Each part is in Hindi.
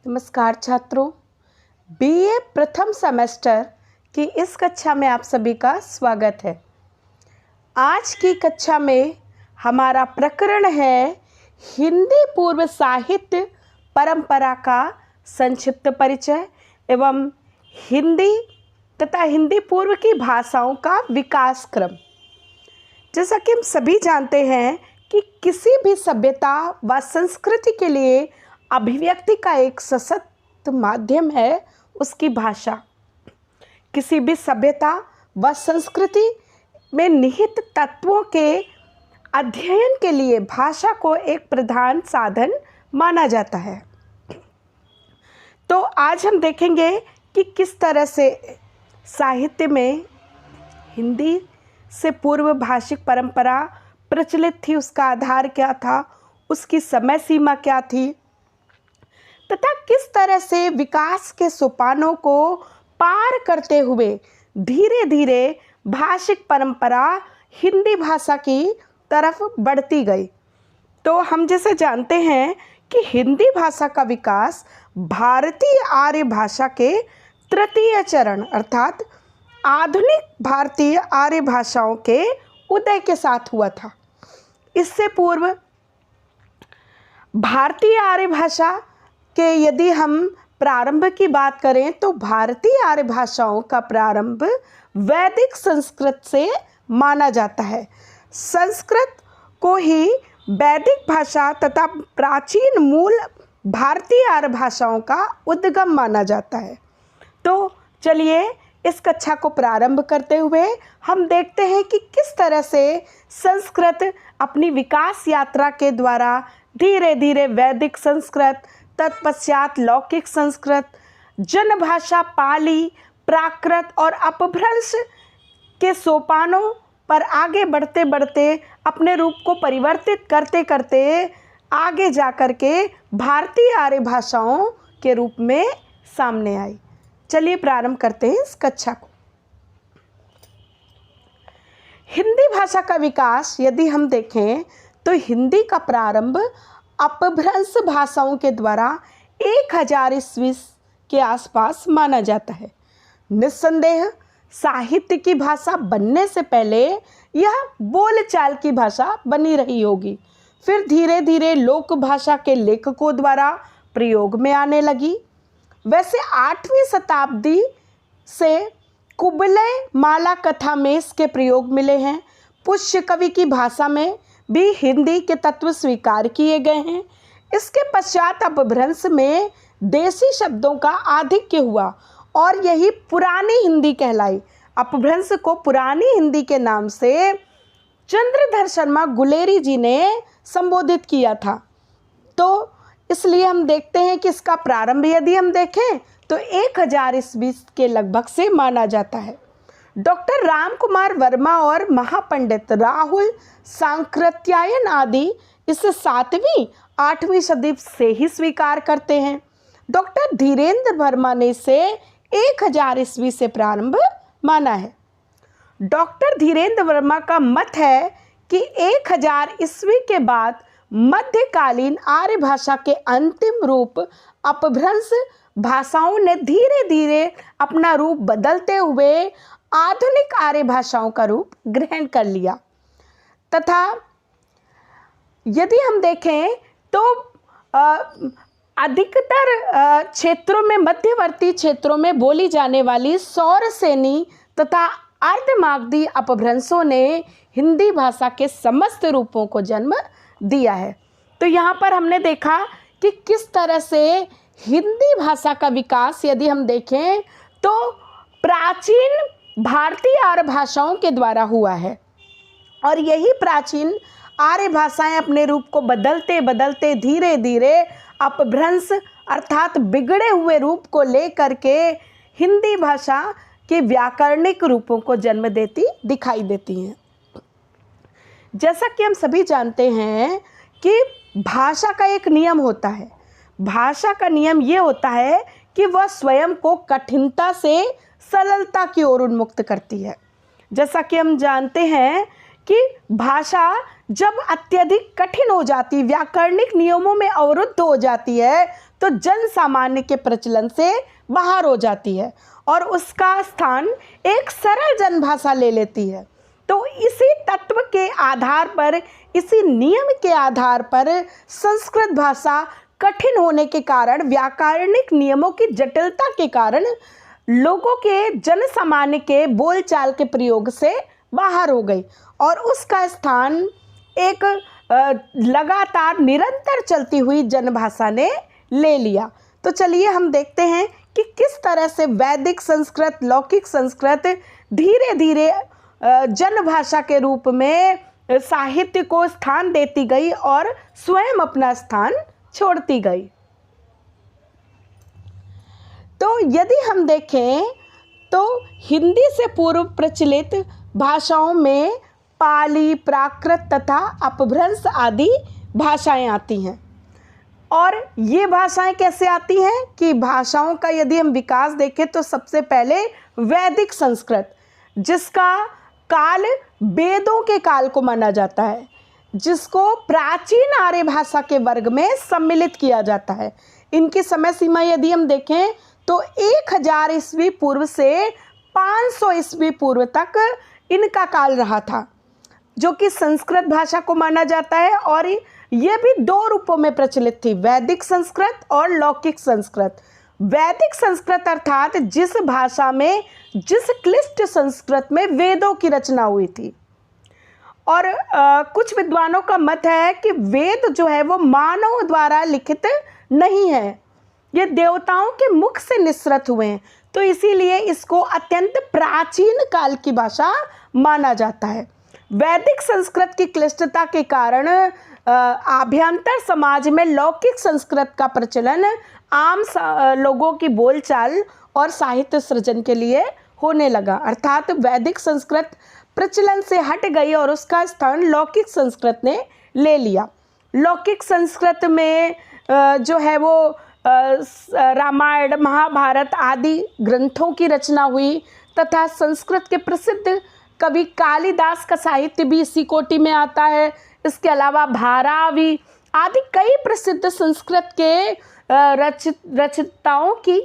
नमस्कार छात्रों, बीए प्रथम सेमेस्टर की इस कक्षा में आप सभी का स्वागत है। आज की कक्षा में हमारा प्रकरण है हिंदी पूर्व साहित्य परंपरा का संक्षिप्त परिचय एवं हिंदी तथा हिंदी पूर्व की भाषाओं का विकास क्रम। जैसा कि हम सभी जानते हैं कि किसी भी सभ्यता व संस्कृति के लिए अभिव्यक्ति का एक सशक्त माध्यम है उसकी भाषा। किसी भी सभ्यता व संस्कृति में निहित तत्वों के अध्ययन के लिए भाषा को एक प्रधान साधन माना जाता है। तो आज हम देखेंगे कि किस तरह से साहित्य में हिंदी से पूर्व भाषिक परंपरा प्रचलित थी, उसका आधार क्या था, उसकी समय सीमा क्या थी तथा किस तरह से विकास के सोपानों को पार करते हुए धीरे धीरे भाषिक परंपरा हिंदी भाषा की तरफ बढ़ती गई। तो हम जैसे जानते हैं कि हिंदी भाषा का विकास भारतीय आर्य भाषा के तृतीय चरण अर्थात आधुनिक भारतीय आर्य भाषाओं के उदय के साथ हुआ था। इससे पूर्व भारतीय आर्य भाषा के यदि हम प्रारंभ की बात करें तो भारतीय आर्य भाषाओं का प्रारंभ वैदिक संस्कृत से माना जाता है। संस्कृत को ही वैदिक भाषा तथा प्राचीन मूल भारतीय आर्य भाषाओं का उद्गम माना जाता है। तो चलिए इस कक्षा को प्रारंभ करते हुए हम देखते हैं कि किस तरह से संस्कृत अपनी विकास यात्रा के द्वारा धीरे धीरे वैदिक संस्कृत, तत्पश्चात लौकिक संस्कृत, जनभाषा पाली, प्राकृत और अपभ्रंश के सोपानों पर आगे बढ़ते बढ़ते अपने रूप को परिवर्तित करते करते आगे जाकर के भारतीय आर्य भाषाओं के रूप में सामने आई। चलिए प्रारंभ करते हैं इस कक्षा को। हिंदी भाषा का विकास यदि हम देखें तो हिंदी का प्रारंभ अपभ्रंश भाषाओं के द्वारा 1000 ईस्वी के आसपास माना जाता है। निस्संदेह साहित्य की भाषा बनने से पहले यह बोलचाल की भाषा बनी रही होगी, फिर धीरे धीरे लोक भाषा के लेखकों द्वारा प्रयोग में आने लगी। वैसे 8वीं शताब्दी से कुबलय माला कथा में इसके प्रयोग मिले हैं। पुष्य कवि की भाषा में भी हिंदी के तत्व स्वीकार किए गए हैं। इसके पश्चात अपभ्रंश में देसी शब्दों का आधिक्य हुआ और यही पुरानी हिंदी कहलाई। अपभ्रंश को पुरानी हिंदी के नाम से चंद्रधर शर्मा गुलेरी जी ने संबोधित किया था। तो इसलिए हम देखते हैं कि इसका प्रारंभ यदि हम देखें तो 1000 ईस्वी के लगभग से माना जाता है। डॉक्टर राम कुमार वर्मा और महापंडित राहुल सांकृत्यायन आदि इसे 7वीं 8वीं सदी से ही स्वीकार करते हैं। डॉक्टर धीरेन्द्र वर्मा ने इसे 1000 ईस्वी से प्रारंभ माना है। डॉक्टर धीरेन्द्र वर्मा का मत है कि 1000 ईस्वी के बाद मध्यकालीन आर्य भाषा के अंतिम रूप अपभ्रंश भाषाओं ने धीरे धीरे अपना रूप बदलते हुए आधुनिक आर्य भाषाओं का रूप ग्रहण कर लिया तथा यदि हम देखें तो अधिकतर क्षेत्रों में मध्यवर्ती क्षेत्रों में बोली जाने वाली सौरसेनी तथा अर्धमागधी अपभ्रंशों ने हिंदी भाषा के समस्त रूपों को जन्म दिया है। तो यहाँ पर हमने देखा कि किस तरह से हिंदी भाषा का विकास यदि हम देखें तो प्राचीन भारतीय आर्य भाषाओं के द्वारा हुआ है और यही प्राचीन आर्य भाषाएं अपने रूप को बदलते बदलते धीरे धीरे अपभ्रंश अर्थात बिगड़े हुए रूप को लेकर के हिंदी भाषा के व्याकरणिक रूपों को जन्म देती दिखाई देती हैं। जैसा कि हम सभी जानते हैं कि भाषा का एक नियम होता है। भाषा का नियम ये होता है कि वह स्वयं को कठिनता से सरलता की ओर उन्मुक्त करती है। जैसा कि हम जानते हैं कि भाषा जब अत्यधिक कठिन हो जाती, व्याकरणिक नियमों में अवरुद्ध हो जाती है तो जन सामान्य के प्रचलन से बाहर हो जाती है और उसका स्थान एक सरल जनभाषा ले लेती है। तो इसी तत्व के आधार पर, इसी नियम के आधार पर संस्कृत भाषा कठिन होने के कारण, व्याकरणिक नियमों की जटिलता के कारण लोगों के जन सामान्य के बोलचाल के प्रयोग से बाहर हो गई और उसका स्थान एक लगातार निरंतर चलती हुई जनभाषा ने ले लिया। तो चलिए हम देखते हैं कि किस तरह से वैदिक संस्कृत, लौकिक संस्कृत धीरे धीरे जनभाषा के रूप में साहित्य को स्थान देती गई और स्वयं अपना स्थान छोड़ती गई। तो यदि हम देखें तो हिंदी से पूर्व प्रचलित भाषाओं में पाली, प्राकृत तथा अपभ्रंश आदि भाषाएं आती हैं। और ये भाषाएं कैसे आती हैं कि भाषाओं का यदि हम विकास देखें तो सबसे पहले वैदिक संस्कृत, जिसका काल वेदों के काल को माना जाता है, जिसको प्राचीन आर्य भाषा के वर्ग में सम्मिलित किया जाता है। इनकी समय सीमा यदि हम देखें तो 1000 ईस्वी पूर्व से 500 ईस्वी पूर्व तक इनका काल रहा था, जो कि संस्कृत भाषा को माना जाता है। और ये भी 2 रूपों में प्रचलित थी, वैदिक संस्कृत और लौकिक संस्कृत। वैदिक संस्कृत अर्थात जिस भाषा में, जिस क्लिष्ट संस्कृत में वेदों की रचना हुई थी। और कुछ विद्वानों का मत है कि वेद जो है वो मानव द्वारा लिखित नहीं है, ये देवताओं के मुख से निसृत हुए हैं, तो इसीलिए इसको अत्यंत प्राचीन काल की भाषा माना जाता है। वैदिक संस्कृत की क्लिष्टता के कारण आभ्यंतर समाज में लौकिक संस्कृत का प्रचलन आम लोगों की बोलचाल और साहित्य सृजन के लिए होने लगा, अर्थात वैदिक संस्कृत प्रचलन से हट गई और उसका स्थान लौकिक संस्कृत ने ले लिया। लौकिक संस्कृत में जो है वो रामायण, महाभारत आदि ग्रंथों की रचना हुई तथा संस्कृत के प्रसिद्ध कवि कालिदास का साहित्य भी इसी कोटि में आता है। इसके अलावा भारावी आदि कई प्रसिद्ध संस्कृत के रचयिताओं की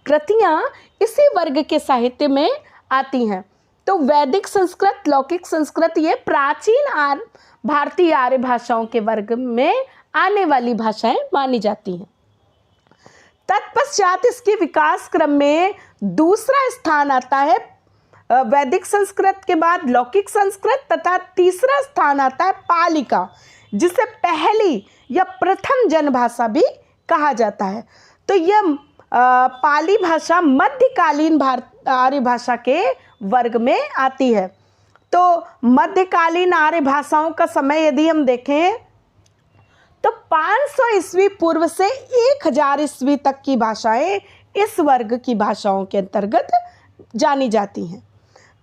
कृतियाँ इसी वर्ग के साहित्य में आती हैं। तो वैदिक संस्कृत, लौकिक संस्कृत ये प्राचीन भारतीय आर्य भाषाओं के वर्ग में आने वाली भाषाएं मानी जाती हैं। तत्पश्चात इसके विकास क्रम में दूसरा स्थान आता है वैदिक संस्कृत के बाद लौकिक संस्कृत, तथा तीसरा स्थान आता है पाली का, जिसे पहली या प्रथम जनभाषा भी कहा जाता है। तो यह पाली भाषा मध्यकालीन आर्य भाषा के वर्ग में आती है। तो मध्यकालीन आर्य भाषाओं का समय यदि हम देखें तो 500 ईस्वी पूर्व से 1000 ईस्वी तक की भाषाएं इस वर्ग की भाषाओं के अंतर्गत जानी जाती हैं।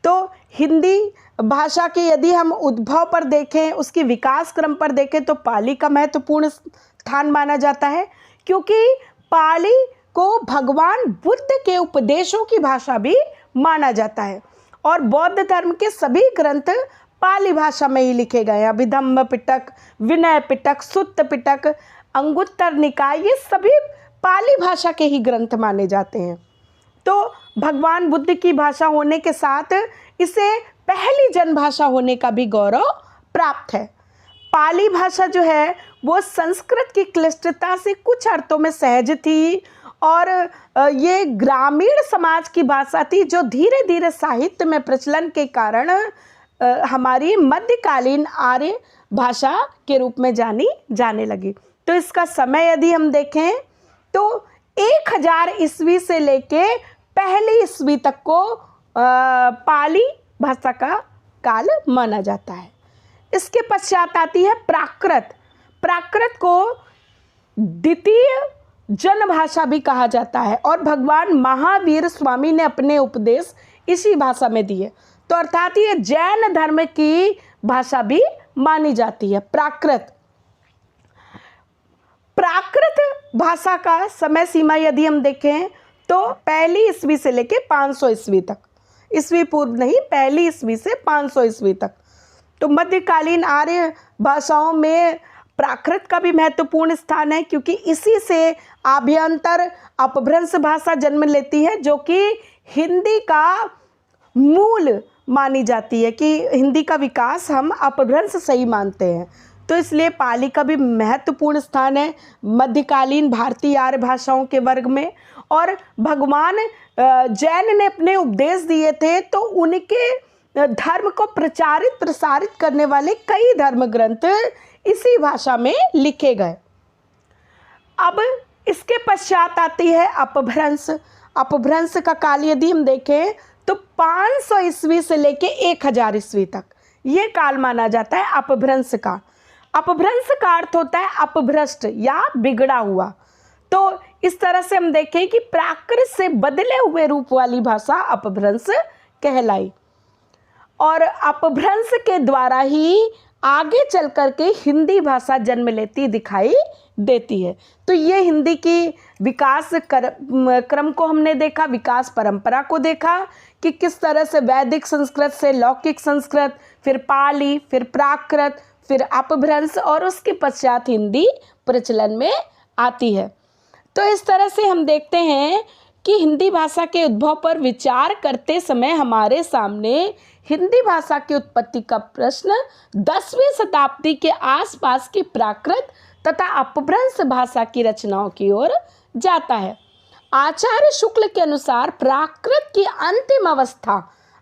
तो हिंदी भाषा के यदि हम उद्भव पर देखें, उसकी विकास क्रम पर देखें तो पाली का महत्वपूर्ण स्थान माना जाता है, क्योंकि पाली को भगवान बुद्ध के उपदेशों की भाषा भी माना जाता है और बौद्ध धर्म के सभी ग्रंथ पाली भाषा में ही लिखे गए हैं। अभिधम्म पिटक, विनय पिटक, सुत्त पिटक, अंगुत्तर निकाय, ये सभी पाली भाषा के ही ग्रंथ माने जाते हैं। तो भगवान बुद्ध की भाषा होने के साथ इसे पहली जनभाषा होने का भी गौरव प्राप्त है। पाली भाषा जो है वो संस्कृत की क्लिष्टता से कुछ अर्थों में सहज थी और ये ग्रामीण समाज की भाषा थी, जो धीरे धीरे साहित्य में प्रचलन के कारण हमारी मध्यकालीन आर्य भाषा के रूप में जानी जाने लगी। तो इसका समय यदि हम देखें तो 1000 ईस्वी से लेके पहली ईस्वी तक को पाली भाषा का काल माना जाता है। इसके पश्चात आती है प्राकृत। प्राकृत को द्वितीय जनभाषा भी कहा जाता है और भगवान महावीर स्वामी ने अपने उपदेश इसी भाषा में दिए। तो अर्थात ये जैन धर्म की भाषा भी मानी जाती है प्राकृत। प्राकृत भाषा का समय सीमा यदि हम देखें तो पहली ईस्वी से लेके 500 ईस्वी तक, ईस्वी पूर्व नहीं, पहली ईस्वी से 500 ईस्वी तक। तो मध्यकालीन आर्य भाषाओं में प्राकृत का भी महत्वपूर्ण स्थान है, क्योंकि इसी से आभ्यंतर अपभ्रंश भाषा जन्म लेती है, जो कि हिंदी का मूल मानी जाती है, कि हिंदी का विकास हम अपभ्रंश से ही मानते हैं। तो इसलिए पाली का भी महत्वपूर्ण स्थान है मध्यकालीन भारतीय आर्य भाषाओं के वर्ग में। और भगवान जैन ने अपने उपदेश दिए थे, तो उनके धर्म को प्रचारित प्रसारित करने वाले कई धर्म ग्रंथ इसी भाषा में लिखे गए। अब इसके पश्चात आती है अपभ्रंश। अपभ्रंश का काल यदि हम देखें तो 500 ईस्वी से लेके 1000 ईस्वी तक ये काल माना जाता है अपभ्रंश का। अपभ्रंश का अर्थ होता है अपभ्रष्ट या बिगड़ा हुआ। तो इस तरह से हम देखें कि प्राकृत से बदले हुए रूप वाली भाषा अपभ्रंश कहलाई, और अपभ्रंश के द्वारा ही आगे चल कर के हिंदी भाषा जन्म लेती दिखाई देती है। तो ये हिंदी की विकास क्रम को हमने देखा, विकास परंपरा को देखा कि किस तरह से वैदिक संस्कृत से लौकिक संस्कृत, फिर पाली, फिर प्राकृत, फिर अपभ्रंश, और उसके पश्चात हिंदी प्रचलन में आती है। तो इस तरह से हम देखते हैं कि हिंदी भाषा के उद्भव पर विचार करते समय हमारे सामने हिंदी भाषा की उत्पत्ति का प्रश्न 10वीं शताब्दी के आसपास की प्राकृत तथा अपभ्रंश भाषा की रचनाओं की ओर जाता है। आचार्य शुक्ल के अनुसार प्राकृत की अंतिम अवस्था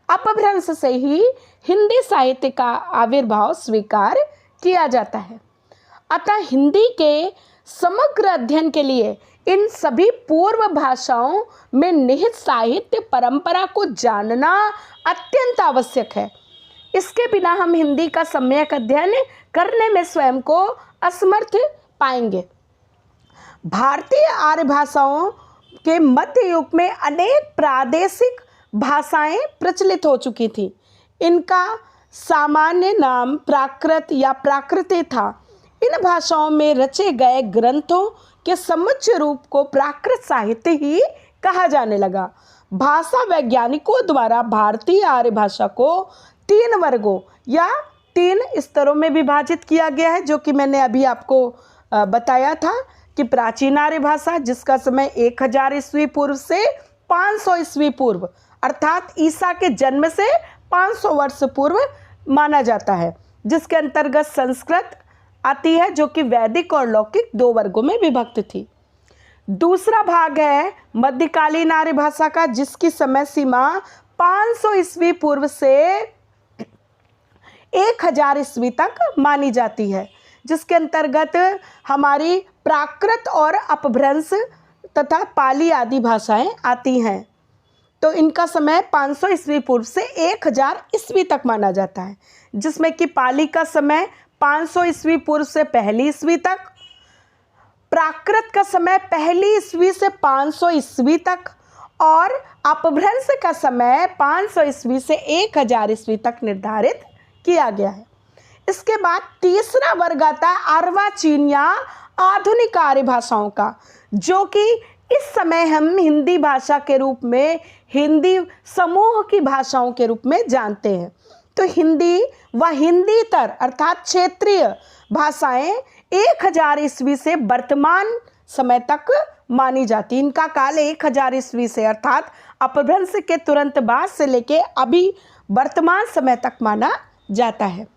अपभ्रंश से ही हिंदी साहित्य का आविर्भाव स्वीकार किया जाता है। अतः हिंदी के समग्र अध्ययन के लिए इन सभी पूर्व भाषाओं में निहित साहित्य परंपरा को जानना अत्यंत आवश्यक है। इसके बिना हम हिंदी का सम्यक अध्ययन करने में स्वयं को असमर्थ पाएंगे। भारतीय आर्य भाषाओं के मध्य युग में अनेक प्रादेशिक भाषाएं प्रचलित हो चुकी थी। इनका सामान्य नाम प्राकृत या प्राकृति था। इन भाषाओं में रचे गए ग्रंथों के समुच्चय रूप को प्राकृत साहित्य ही कहा जाने लगा। भाषा वैज्ञानिकों द्वारा भारतीय आर्य भाषा को 3 वर्गों या 3 स्तरों में विभाजित किया गया है, जो कि मैंने अभी आपको बताया था कि प्राचीन आर्य भाषा, जिसका समय 1000 ईस्वी पूर्व से 500 ईस्वी पूर्व अर्थात ईसा के जन्म से 500 वर्ष पूर्व माना जाता है, जिसके अंतर्गत संस्कृत आती है, जो कि वैदिक और लौकिक 2 वर्गों में विभक्त थी। दूसरा भाग है मध्यकालीन आर्य भाषा का, जिसकी समय सीमा 500 ईस्वी पूर्व से 1000 ईस्वी तक मानी जाती है, जिसके अंतर्गत हमारी प्राकृत और अपभ्रंश तथा पाली आदि भाषाएं आती हैं। तो इनका समय 500 ईस्वी पूर्व से 1000 ईस्वी तक माना जाता है, जिसमें कि पाली का समय 500 ईस्वी पूर्व से 1 ईस्वी तक, प्राकृत का समय 1 ईस्वी से 500 ईस्वी तक, और अपभ्रंश का समय 500 ईस्वी से 1000 ईस्वी तक निर्धारित किया गया है। इसके बाद तीसरा वर्ग आता है अर्वाचीन या आधुनिक आर्य भाषाओं का, जो कि इस समय हम हिंदी भाषा के रूप में, हिंदी समूह की भाषाओं के रूप में जानते हैं। तो हिंदी व हिंदीतर अर्थात क्षेत्रीय भाषाएं 1000 ईस्वी से वर्तमान समय तक मानी जाती। इनका काल 1000 ईस्वी से अर्थात अपभ्रंश के तुरंत बाद से लेके अभी वर्तमान समय तक माना जाता है।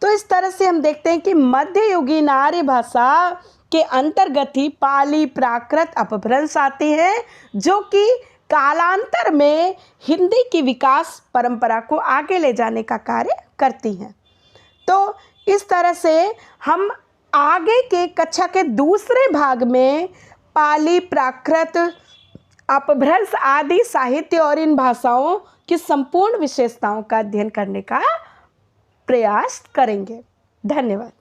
तो इस तरह से हम देखते हैं कि मध्ययुगीन आर्य भाषा के अंतर्गत ही पाली, प्राकृत, अपभ्रंश आते हैं, जो कि कालांतर में हिंदी की विकास परंपरा को आगे ले जाने का कार्य करती हैं। तो इस तरह से हम आगे के कक्षा के दूसरे भाग में पाली, प्राकृत, अपभ्रंश आदि साहित्य और इन भाषाओं की संपूर्ण विशेषताओं का अध्ययन करने का प्रयास करेंगे। धन्यवाद।